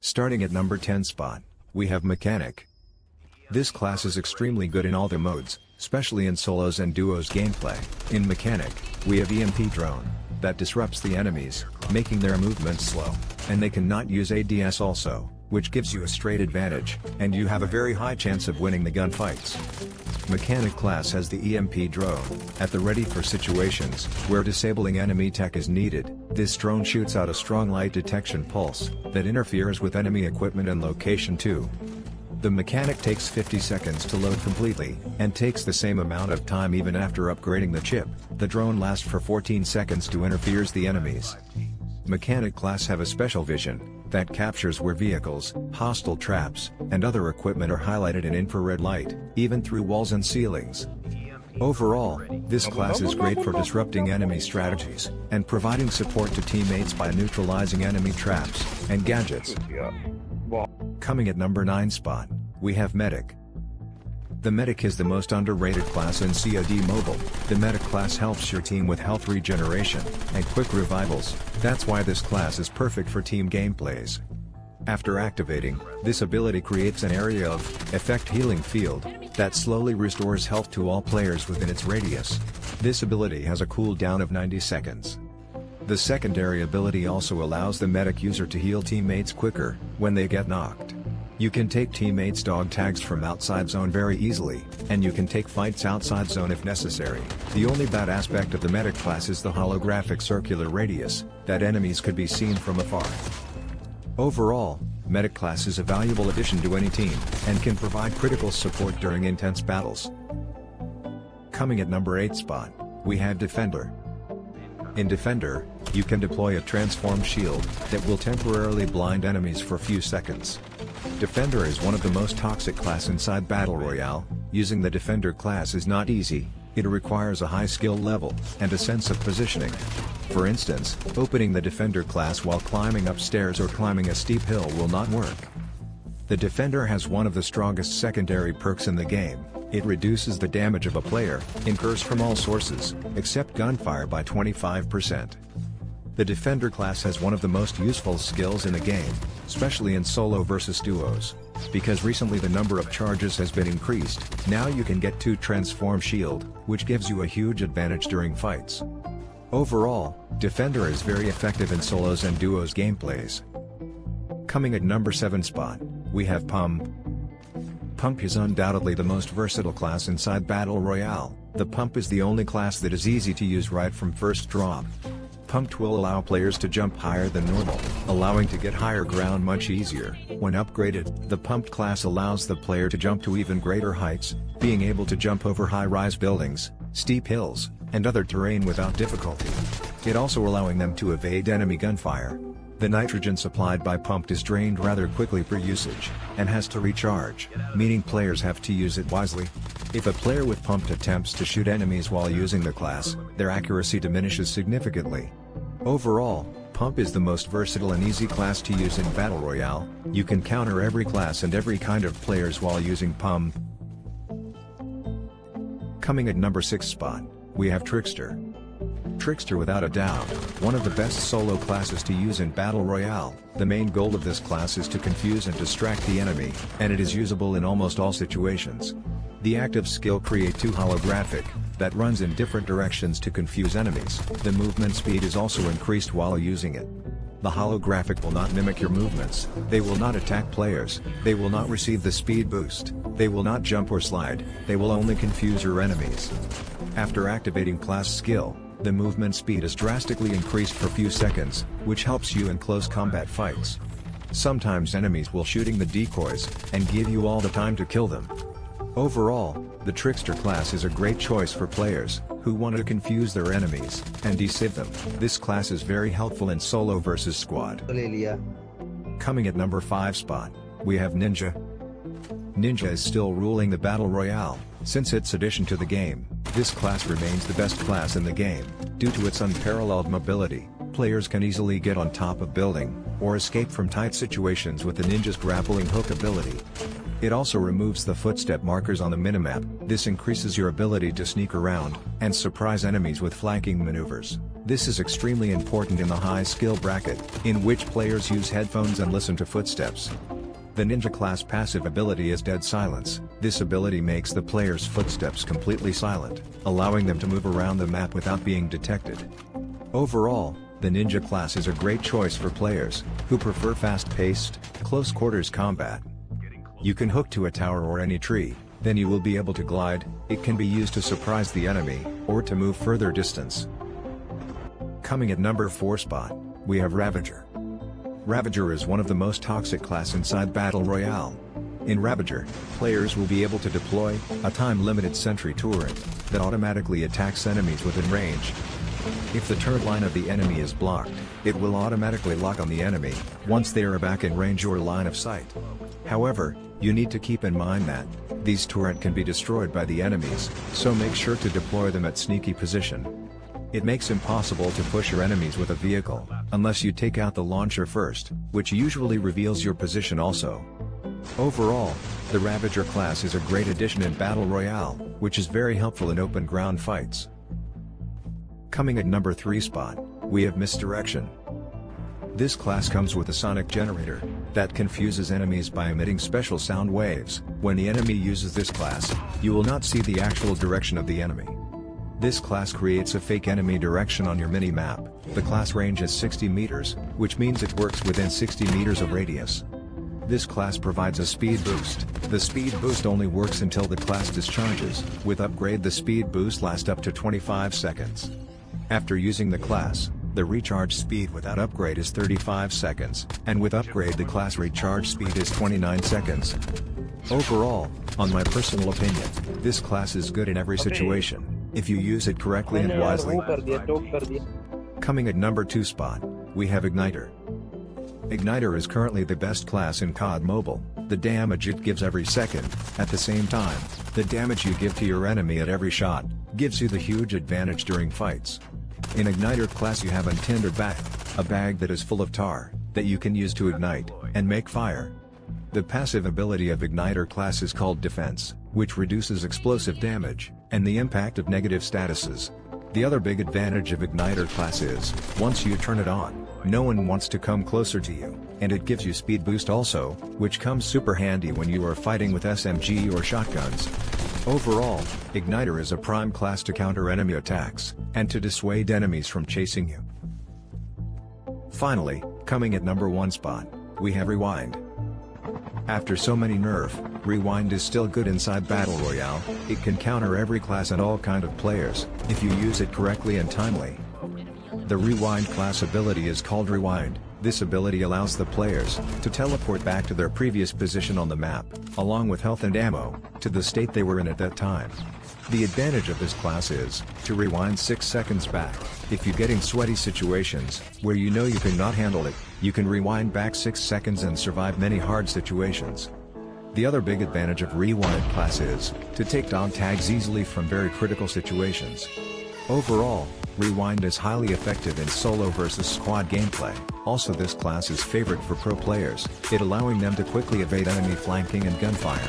Starting at number 10 spot, we have Mechanic. This class is extremely good in all their modes, especially in solos and duos gameplay. In Mechanic, we have EMP drone, that disrupts the enemies, making their movements slow, and they cannot use ADS also, which gives you a straight advantage, and you have a very high chance of winning the gunfights. Mechanic class has the EMP drone, at the ready for situations where disabling enemy tech is needed. This drone shoots out a strong light detection pulse, that interferes with enemy equipment and location too. The Mechanic takes 50 seconds to load completely, and takes the same amount of time even after upgrading the chip. The drone lasts for 14 seconds to interferes the enemies. Mechanic class have a special vision, that captures where vehicles, hostile traps, and other equipment are highlighted in infrared light, even through walls and ceilings. Overall, this class is great for disrupting enemy strategies, and providing support to teammates by neutralizing enemy traps, and gadgets. Coming at number 9 spot, we have Medic. The Medic is the most underrated class in COD Mobile. The Medic class helps your team with health regeneration, and quick revivals. That's why this class is perfect for team gameplays. After activating, this ability creates an area of effect healing field, that slowly restores health to all players within its radius. This ability has a cooldown of 90 seconds. The secondary ability also allows the Medic user to heal teammates quicker, when they get knocked. You can take teammates' dog tags from outside zone very easily, and you can take fights outside zone if necessary. The only bad aspect of the Medic class is the holographic circular radius, that enemies could be seen from afar. Overall, Medic class is a valuable addition to any team, and can provide critical support during intense battles. Coming at number 8 spot, we have Defender. In Defender, you can deploy a transform shield, that will temporarily blind enemies for a few seconds. Defender is one of the most toxic class inside Battle Royale. Using the Defender class is not easy, it requires a high skill level, and a sense of positioning. For instance, opening the Defender class while climbing upstairs or climbing a steep hill will not work. The Defender has one of the strongest secondary perks in the game. It reduces the damage of a player, incurs from all sources, except gunfire by 25%. The Defender class has one of the most useful skills in the game, especially in solo versus duos. Because recently the number of charges has been increased, now you can get 2 transform shield, which gives you a huge advantage during fights. Overall, Defender is very effective in solos and duos gameplays. Coming at number 7 spot, we have Pump. Pump is undoubtedly the most versatile class inside Battle Royale. The Pump is the only class that is easy to use right from first drop. Pump will allow players to jump higher than normal, allowing to get higher ground much easier. When upgraded, the Pumped class allows the player to jump to even greater heights, being able to jump over high-rise buildings, steep hills, and other terrain without difficulty. It also allowing them to evade enemy gunfire. The nitrogen supplied by Pumped is drained rather quickly per usage, and has to recharge, meaning players have to use it wisely. If a player with Pumped attempts to shoot enemies while using the class, their accuracy diminishes significantly. Overall, Pump is the most versatile and easy class to use in Battle Royale. You can counter every class and every kind of players while using Pump. Coming at number 6 spot, we have Trickster. Trickster without a doubt, one of the best solo classes to use in Battle Royale. The main goal of this class is to confuse and distract the enemy, and it is usable in almost all situations. The active skill Create 2 holographic, that runs in different directions to confuse enemies. The movement speed is also increased while using it. The holographic will not mimic your movements, they will not attack players, they will not receive the speed boost, they will not jump or slide, they will only confuse your enemies. After activating class skill, the movement speed is drastically increased for few seconds, which helps you in close combat fights. Sometimes enemies will shooting the decoys, and give you all the time to kill them. Overall, the Trickster class is a great choice for players who want to confuse their enemies and deceive them. This class is very helpful in solo versus squad. Coming at number 5 spot, we have Ninja. Ninja is still ruling the Battle Royale. Since its addition to the game, this class remains the best class in the game. Due to its unparalleled mobility, players can easily get on top of building, or escape from tight situations with the Ninja's grappling hook ability. It also removes the footstep markers on the minimap. This increases your ability to sneak around, and surprise enemies with flanking maneuvers. This is extremely important in the high skill bracket, in which players use headphones and listen to footsteps. The Ninja class passive ability is Dead Silence. This ability makes the player's footsteps completely silent, allowing them to move around the map without being detected. Overall, the Ninja class is a great choice for players who prefer fast-paced, close-quarters combat. You can hook to a tower or any tree, then you will be able to glide. It can be used to surprise the enemy, or to move further distance. Coming at number 4 spot, we have Ravager. Ravager is one of the most toxic class inside Battle Royale. In Ravager, players will be able to deploy a time-limited sentry turret that automatically attacks enemies within range. If the turret line of the enemy is blocked, it will automatically lock on the enemy once they are back in range or line of sight. However, you need to keep in mind that these turrets can be destroyed by the enemies, so make sure to deploy them at sneaky position. It makes impossible to push your enemies with a vehicle, unless you take out the launcher first, which usually reveals your position also. Overall, the Ravager class is a great addition in Battle Royale, which is very helpful in open ground fights. Coming at number 3 spot, we have Misdirection. This class comes with a sonic generator that confuses enemies by emitting special sound waves. When the enemy uses this class, you will not see the actual direction of the enemy. This class creates a fake enemy direction on your mini-map. The class range is 60 meters, which means it works within 60 meters of radius. This class provides a speed boost. The speed boost only works until the class discharges. With upgrade, the speed boost lasts up to 25 seconds. After using the class, the recharge speed without upgrade is 35 seconds, and with upgrade the class recharge speed is 29 seconds. Overall, on my personal opinion, this class is good in every situation, if you use it correctly and wisely. Coming at number 2 spot, we have Igniter. Igniter is currently the best class in COD Mobile. The damage it gives every second, at the same time, the damage you give to your enemy at every shot, gives you the huge advantage during fights. In Igniter class you have a tinder bag, a bag that is full of tar, that you can use to ignite, and make fire. The passive ability of Igniter class is called Defense, which reduces explosive damage, and the impact of negative statuses. The other big advantage of Igniter class is, once you turn it on, no one wants to come closer to you, and it gives you speed boost also, which comes super handy when you are fighting with SMG or shotguns. Overall, Igniter is a prime class to counter enemy attacks, and to dissuade enemies from chasing you. Finally, coming at number 1 spot, we have Rewind. After so many nerf, Rewind is still good inside Battle Royale. It can counter every class and all kind of players, if you use it correctly and timely. The Rewind class ability is called Rewind. This ability allows the players to teleport back to their previous position on the map, along with health and ammo, to the state they were in at that time. The advantage of this class is to rewind 6 seconds back. If you get in sweaty situations, where you know you cannot handle it, you can rewind back 6 seconds and survive many hard situations. The other big advantage of Rewind class is to take dog tags easily from very critical situations. Overall, Rewind is highly effective in solo versus squad gameplay. Also, this class is favorite for pro players, it allowing them to quickly evade enemy flanking and gunfire.